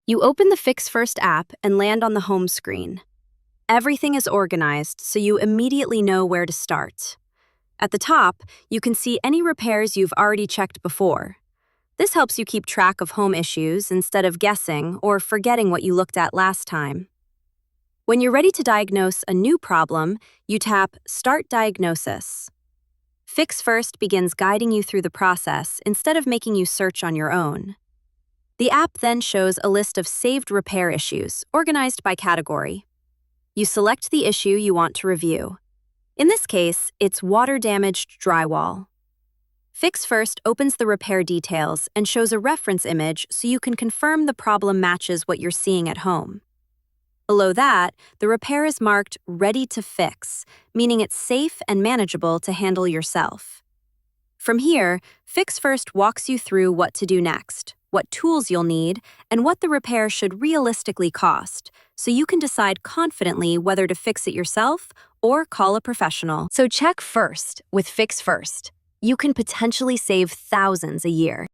You open the FixFirst app and land on the home screen. Everything is organized, so you immediately know where to start. At the top, you can see any repairs you've already checked before. This helps you keep track of home issues instead of guessing or forgetting what you looked at last time. When you're ready to diagnose a new problem, you tap Start Diagnosis. FixFirst begins guiding you through the process instead of making you search on your own. The app then shows a list of saved repair issues, organized by category. You select the issue you want to review. In this case, it's water-damaged drywall. FixFirst opens the repair details and shows a reference image so you can confirm the problem matches what you're seeing at home. Below that, the repair is marked Ready to Fix, meaning it's safe and manageable to handle yourself. From here, FixFirst walks you through what to do next, what tools you'll need, and what the repair should realistically cost, so you can decide confidently whether to fix it yourself or call a professional. So check first with FixFirst. You can potentially save thousands a year.